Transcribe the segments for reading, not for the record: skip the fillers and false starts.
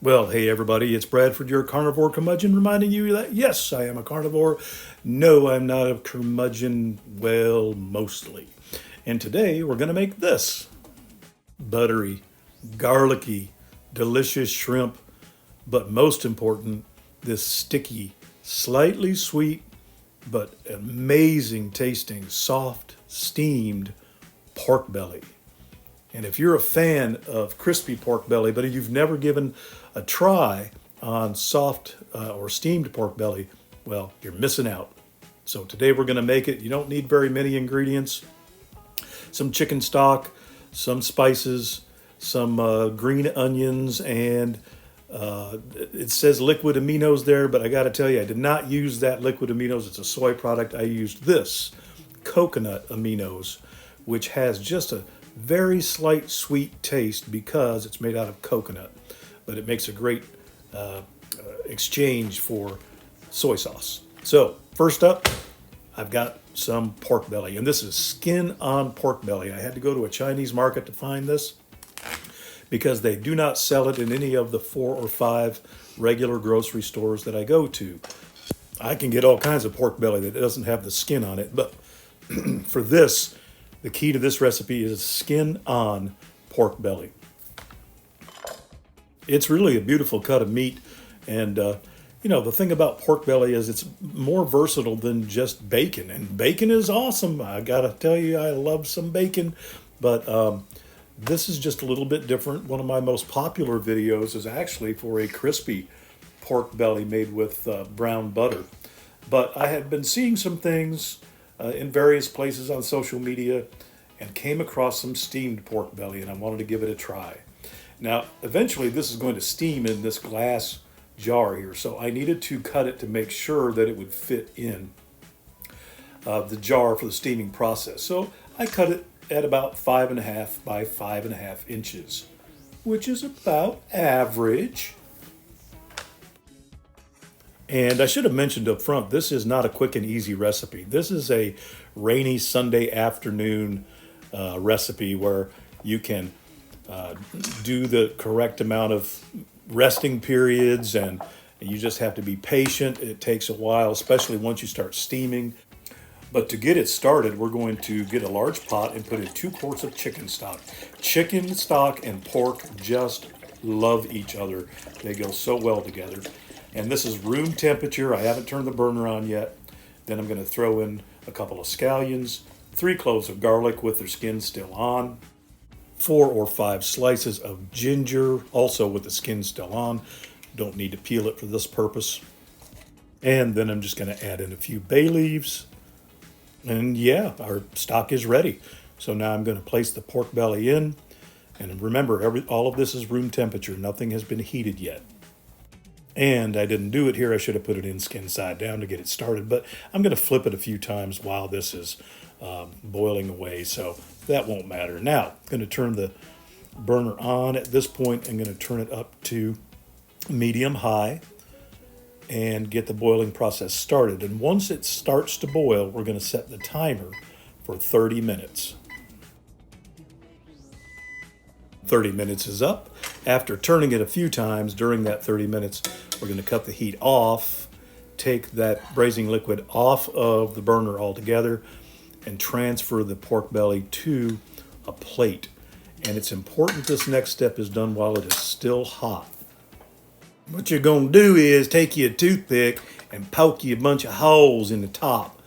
Well, hey everybody, it's Bradford, your carnivore curmudgeon, reminding you that yes, I am a carnivore. No, I'm not a curmudgeon. Well, mostly. And today we're going to make this buttery, garlicky, delicious shrimp, but most important, this sticky, slightly sweet, but amazing tasting, soft, steamed pork belly. And if you're a fan of crispy pork belly, but you've never given a try on soft or steamed pork belly, well, you're missing out. So today we're going to make it. You don't need very many ingredients. Some chicken stock, some spices, some green onions, and it says liquid aminos there, but I got to tell you, I did not use that liquid aminos. It's a soy product. I used this coconut aminos, which has just a very slight sweet taste because it's made out of coconut, but it makes a great exchange for soy sauce. So first up, I've got some pork belly, and this is skin on pork belly. I had to go to a Chinese market to find this because they do not sell it in any of the 4 or 5 regular grocery stores that I go to. I can get all kinds of pork belly that doesn't have the skin on it, but for this, the key to this recipe is skin on pork belly. It's really a beautiful cut of meat, and the thing about pork belly is it's more versatile than just bacon, and bacon is awesome. I gotta tell you, I love some bacon, but this is just a little bit different. One of my most popular videos is actually for a crispy pork belly made with brown butter. But I had been seeing some things in various places on social media and came across some steamed pork belly, and I wanted to give it a try. Now, eventually this is going to steam in this glass jar here, so I needed to cut it to make sure that it would fit in the jar for the steaming process. So I cut it at about 5.5 by 5.5 inches, which is about average. And I should have mentioned up front, this is not a quick and easy recipe. This is a rainy Sunday afternoon recipe where you can do the correct amount of resting periods, and you just have to be patient. It takes a while, especially once you start steaming. But to get it started, we're going to get a large pot and put in 2 quarts of chicken stock. Chicken stock and pork just love each other. They go so well together. And this is room temperature. I haven't turned the burner on yet. Then I'm going to throw in a couple of scallions, 3 cloves of garlic with their skin still on, 4 or 5 slices of ginger, also with the skin still on. Don't need to peel it for this purpose. And then I'm just going to add in a few bay leaves. And yeah, our stock is ready. So now I'm going to place the pork belly in. And remember, all of this is room temperature. Nothing has been heated yet. And I didn't do it here. I should have put it in skin side down to get it started. But I'm going to flip it a few times while this is boiling away. So that won't matter. Now, I'm going to turn the burner on. At this point, I'm going to turn it up to medium-high and get the boiling process started. And once it starts to boil, we're going to set the timer for 30 minutes. 30 minutes is up. After turning it a few times during that 30 minutes, we're going to cut the heat off, take that braising liquid off of the burner altogether, and transfer the pork belly to a plate. And it's important this next step is done while it is still hot. What you're going to do is take your toothpick and poke you a bunch of holes in the top.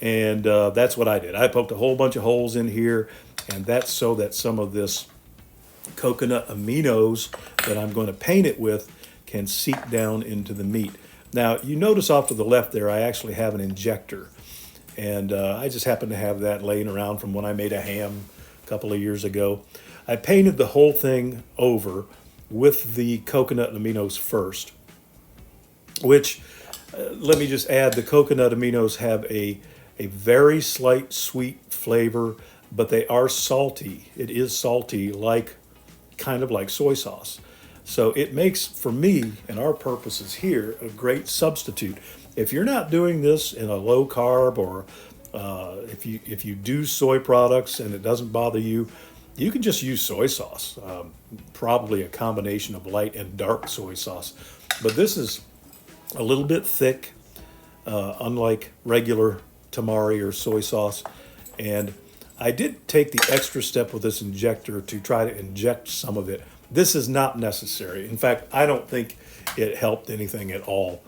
And that's what I did. I poked a whole bunch of holes in here, and that's so that some of this coconut aminos that I'm going to paint it with can seep down into the meat. Now, you notice off to the left there, I actually have an injector. And I just happen to have that laying around from when I made a ham a couple of years ago. I painted the whole thing over with the coconut aminos first, which, let me just add, the coconut aminos have a very slight sweet flavor, but they are salty. It is salty, kind of like soy sauce. So it makes, for me and our purposes here, a great substitute. If you're not doing this in a low carb, or if you do soy products and it doesn't bother you, You can just use soy sauce, probably a combination of light and dark soy sauce. But this is a little bit thick, unlike regular tamari or soy sauce. And I did take the extra step with this injector to try to inject some of it. This is not necessary. In fact, I don't think it helped anything at all.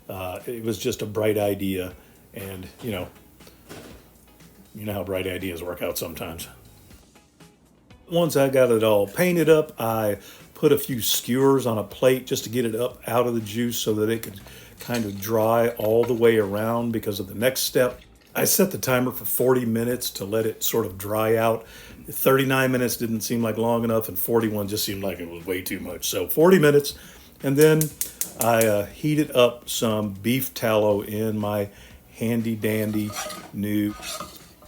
It was just a bright idea, and you know how bright ideas work out sometimes. Once I got it all painted up, I put a few skewers on a plate just to get it up out of the juice so that it could kind of dry all the way around because of the next step. I set the timer for 40 minutes to let it sort of dry out. 39 minutes didn't seem like long enough, and 41 just seemed like it was way too much. So 40 minutes, and then I heated up some beef tallow in my handy dandy new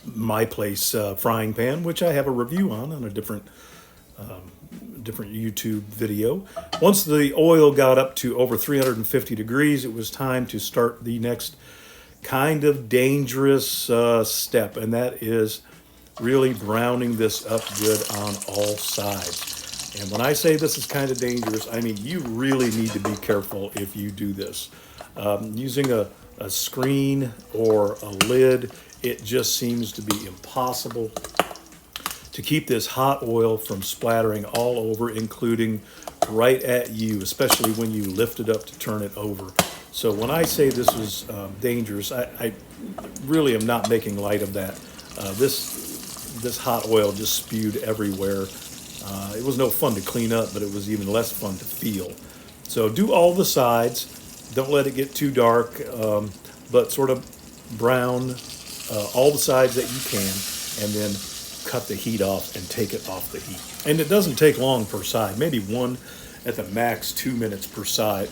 My Place frying pan, which I have a review on a different YouTube video. Once the oil got up to over 350 degrees, it was time to start the next kind of dangerous step, and that is really browning this up good on all sides. And when I say this is kind of dangerous, I mean you really need to be careful if you do this. Using a screen or a lid, it just seems to be impossible to keep this hot oil from splattering all over, including right at you, especially when you lift it up to turn it over. So when I say this is dangerous, I really am not making light of that. This hot oil just spewed everywhere. It was no fun to clean up, but it was even less fun to feel. So do all the sides. Don't let it get too dark, but sort of brown all the sides that you can, and then cut the heat off and take it off the heat. And it doesn't take long per side, maybe one at the max 2 minutes per side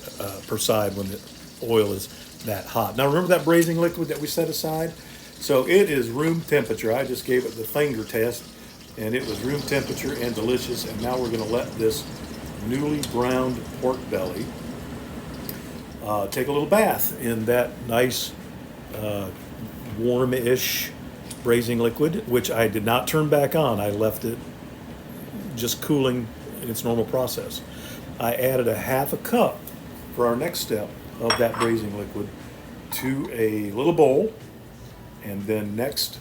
when the oil is that hot. Now remember that braising liquid that we set aside? So it is room temperature. I just gave it the finger test, and it was room temperature and delicious. And now we're going to let this newly browned pork belly take a little bath in that nice warm-ish braising liquid, which I did not turn back on. I left it just cooling in its normal process. I added a half a cup for our next step of that braising liquid to a little bowl, and then next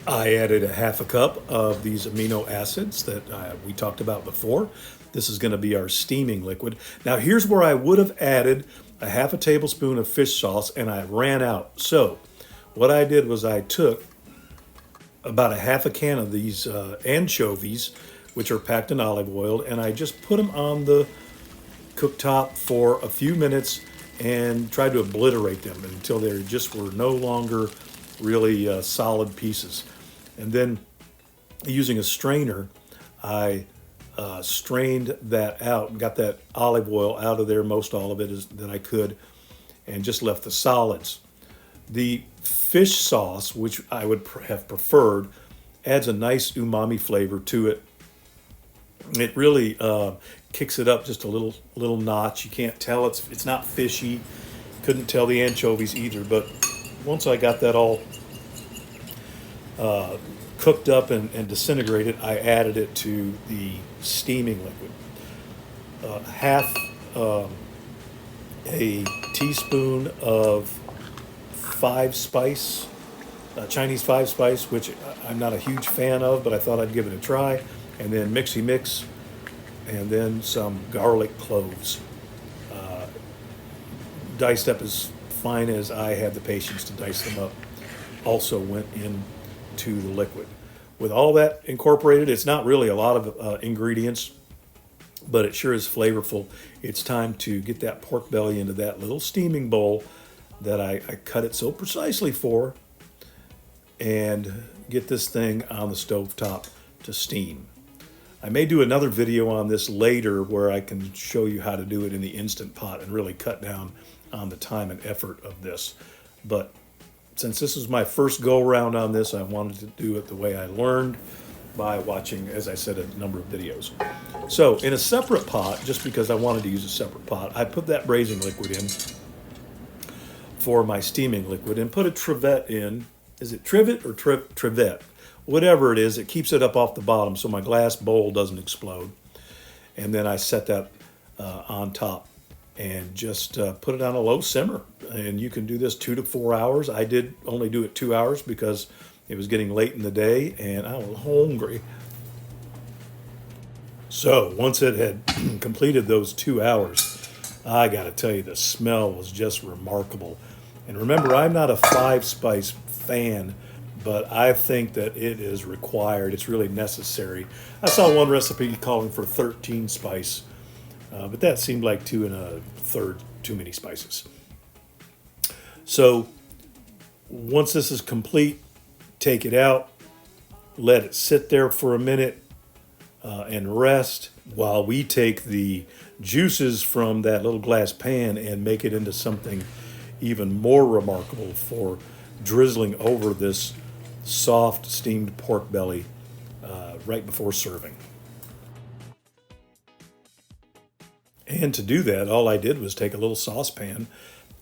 I added a half a cup of these amino acids that we talked about before. This is going to be our steaming liquid. Now here's where I would have added a half a tablespoon of fish sauce, and I ran out. So what I did was I took about a half a can of these anchovies, which are packed in olive oil, and I just put them on the cooktop for a few minutes and tried to obliterate them until they just were no longer really solid pieces. And then using a strainer, I strained that out and got that olive oil out of there, most all of it that I could, and just left the solids. The fish sauce, which I would have preferred, adds a nice umami flavor to it. It really kicks it up just a little notch. You can't tell it's not fishy. Couldn't tell the anchovies either. But once I got that all cooked up and disintegrated, I added it to the steaming liquid. Half a teaspoon of Chinese five spice, which I'm not a huge fan of, but I thought I'd give it a try. And then mixy mix, and then some garlic cloves. Diced up as fine as I had the patience to dice them up. Also went into the liquid. With all that incorporated, it's not really a lot of ingredients, but it sure is flavorful. It's time to get that pork belly into that little steaming bowl that I cut it so precisely for, and get this thing on the stovetop to steam. I may do another video on this later where I can show you how to do it in the Instant Pot and really cut down on the time and effort of this. But since this is my first go around on this, I wanted to do it the way I learned by watching, as I said, a number of videos. So in a separate pot, just because I wanted to use a separate pot, I put that braising liquid in for my steaming liquid and put a trivet in. Is it trivet or trivet? whatever it is, it keeps it up off the bottom so my glass bowl doesn't explode. And then I set that on top and just put it on a low simmer. And you can do this 2 to 4 hours. I did only do it 2 hours because it was getting late in the day and I was hungry. So once it had completed those 2 hours, I got to tell you, the smell was just remarkable. And remember, I'm not a 5-spice fan, but I think that it is required. It's really necessary. I saw one recipe calling for 13 spice, but that seemed like 2 1/3 too many spices. So once this is complete, take it out, let it sit there for a minute and rest while we take the juices from that little glass pan and make it into something even more remarkable for drizzling over this soft steamed pork belly right before serving. And to do that, all I did was take a little saucepan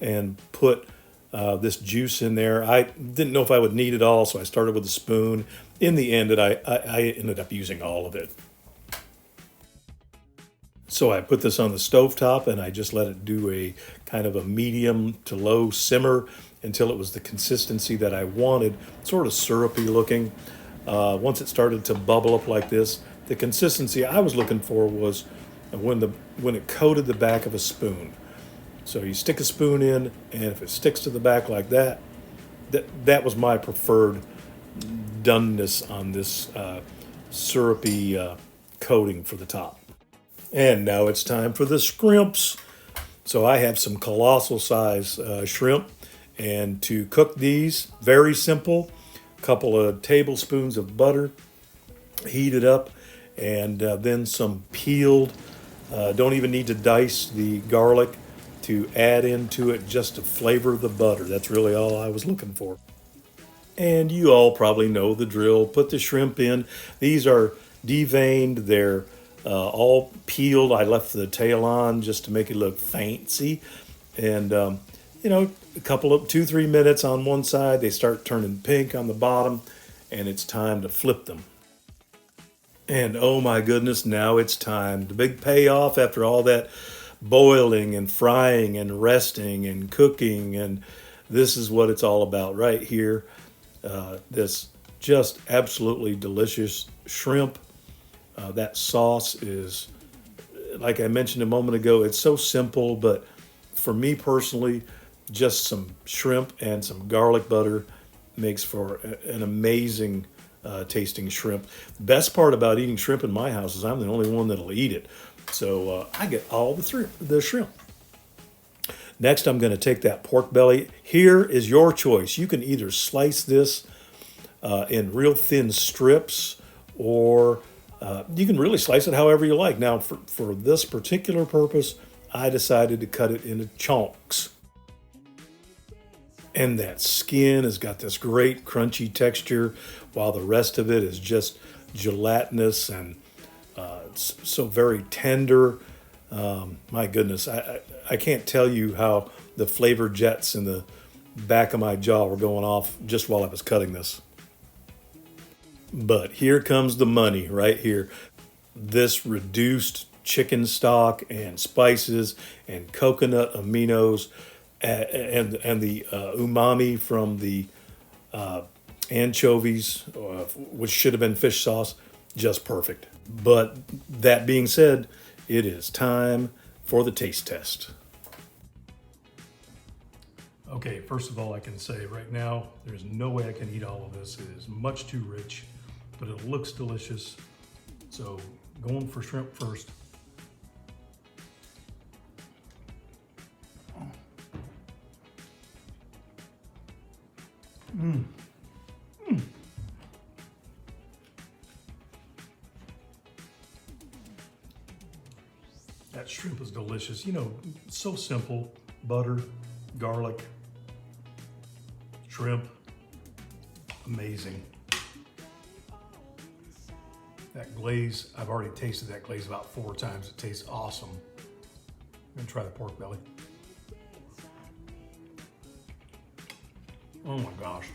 and put this juice in there. I didn't know if I would need it all, so I started with a spoon. In the end, I ended up using all of it. So I put this on the stovetop and I just let it do a kind of a medium to low simmer until it was the consistency that I wanted, sort of syrupy looking. Once it started to bubble up like this, the consistency I was looking for was when it coated the back of a spoon. So you stick a spoon in, and if it sticks to the back like that, that was my preferred doneness on this syrupy coating for the top. And now it's time for the shrimps. So I have some colossal size shrimp, and to cook these, very simple. A couple of tablespoons of butter, heat it up, and then some peeled, don't even need to dice the garlic, to add into it just to flavor the butter. That's really all I was looking for. And you all probably know the drill. Put the shrimp in. These are deveined. They're all peeled. I left the tail on just to make it look fancy. And, a couple of 2-3 minutes on one side, they start turning pink on the bottom, and it's time to flip them. And oh my goodness, now it's time. The big payoff after all that boiling and frying and resting and cooking. And this is what it's all about right here. This just absolutely delicious shrimp. That sauce is, like I mentioned a moment ago, it's so simple, but for me personally, just some shrimp and some garlic butter makes for an amazing tasting shrimp. The best part about eating shrimp in my house is I'm the only one that'll eat it. So I get all the shrimp. Next, I'm going to take that pork belly. Here is your choice. You can either slice this in real thin strips, or you can really slice it however you like. Now, for this particular purpose, I decided to cut it into chunks. And that skin has got this great crunchy texture, while the rest of it is just gelatinous and so very tender. My goodness, I can't tell you how the flavor jets in the back of my jaw were going off just while I was cutting this. But here comes the money right here. This reduced chicken stock and spices and coconut aminos and the umami from the anchovies, which should have been fish sauce, just perfect. But that being said, it is time for the taste test. Okay, first of all, I can say right now, there's no way I can eat all of this. It is much too rich, but it looks delicious. So going for shrimp first. That shrimp is delicious. So simple. Butter, garlic, shrimp. Amazing. That glaze, I've already tasted that glaze about 4 times. It tastes awesome. I'm gonna try the pork belly. Oh my gosh.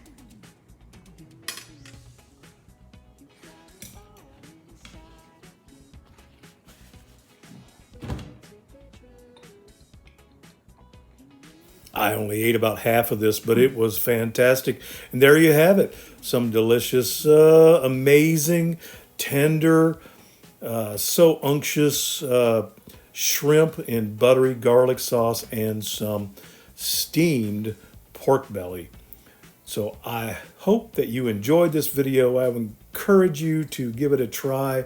I only ate about half of this, but it was fantastic. And there you have it. Some delicious, amazing, tender, so unctuous shrimp in buttery garlic sauce and some steamed pork belly. So I hope that you enjoyed this video. I would encourage you to give it a try.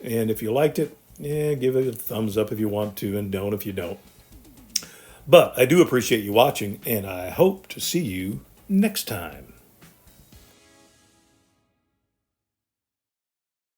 And if you liked it, give it a thumbs up if you want to, and don't if you don't. But I do appreciate you watching, and I hope to see you next time.